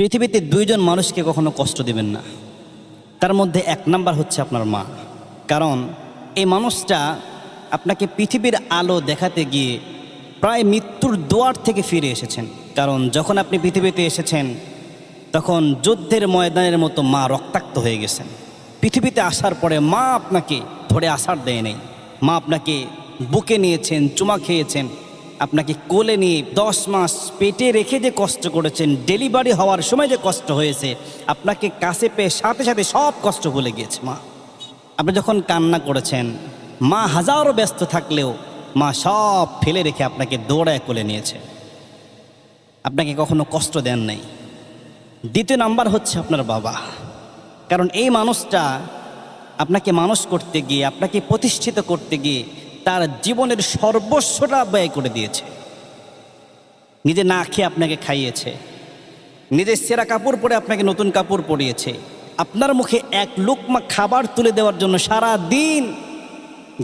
পৃথিবীতে দুইজন মানুষকে কখনো কষ্ট দিবেন না। তার মধ্যে এক নাম্বার হচ্ছে আপনার মা। কারণ এই মানুষটা আপনাকে পৃথিবীর আলো দেখাতে গিয়ে প্রায় মৃত্যুর দুয়ার থেকে ফিরে এসেছেন। কারণ যখন আপনি পৃথিবীতে এসেছেন তখন যুদ্ধের ময়দানের মতো মা রক্তাক্ত হয়ে গেছেন। পৃথিবীতে আসার পরে মা আপনাকে ধরে আসার দেয় নেই। মা আপনাকে বুকে নিয়েছেন, চুমা খেয়েছেন, আপনাকে কোলে নিয়ে 10 মাস পেটে রেখে যে কষ্ট করেছেন, ডেলিভারি হওয়ার সময় যে কষ্ট হয়েছে, আপনাকে কাছে পেয়ে সাথে সাথে সব কষ্ট ভুলে গিয়েছে মা। আপনি যখন কান্না করেছেন, মা হাজারো ব্যস্ত থাকলেও মা সব ফেলে রেখে আপনাকে দৌড়ায় কোলে নিয়েছে, আপনাকে কখনো কষ্ট দেন নাই। দ্বিতীয় নাম্বার হচ্ছে আপনার বাবা। কারণ এই মানুষটা আপনাকে মানুষ করতে গিয়ে, আপনাকে প্রতিষ্ঠিত করতে গিয়ে তার জীবনের সর্বস্বটা ব্যয় করে দিয়েছে। নিজে না খেয়ে আপনাকে খাইয়েছে, নিজের সেরা কাপড় পরে আপনাকে নতুন কাপড় পরিয়েছে, আপনার মুখে এক লুকমা খাবার তুলে দেওয়ার জন্য সারা দিন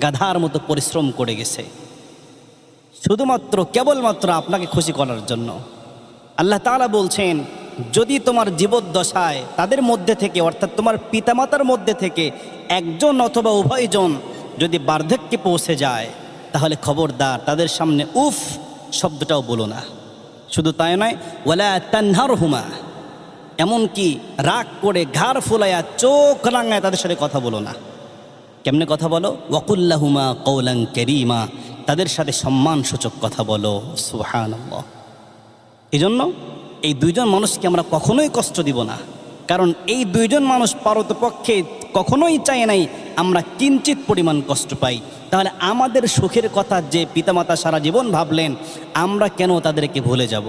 গাধার মতো পরিশ্রম করে গেছে, শুধুমাত্র কেবলমাত্র আপনাকে খুশি করার জন্য। আল্লাহ তাআলা বলছেন, যদি তোমার জীবদ্দশায় তাদের মধ্যে থেকে, অর্থাৎ তোমার পিতামাতার মধ্যে থেকে একজন অথবা উভয়জন যদি বার্ধক্যে পৌঁছে যায়, তাহলে খবরদার তাদের সামনে উফ শব্দটাও বলো না। শুধু তাই নয়, ওয়ালা তানহারহুমা, এমনকি রাগ করে ঘাড় ফুলাইয়া চোখ রাঙায় তাদের সাথে কথা বলো না। কেমনে কথা বলো? ওয়াকুল্লাহুমা কওলান কারীমা, তাদের সাথে সম্মানসূচক কথা বলো। সুবহানাল্লাহ। এজন্য এই দুইজন মানুষকে আমরা কখনোই কষ্ট দিব না। কারণ এই দুইজন মানুষ পারতপক্ষে কখনোই চায় নাই আমরা কিঞ্চিত পরিমাণ কষ্ট পাই। তাহলে আমাদের সুখের কথা যে পিতামাতা সারা জীবন ভাবলেন, আমরা কেন তাদেরকে ভুলে যাব?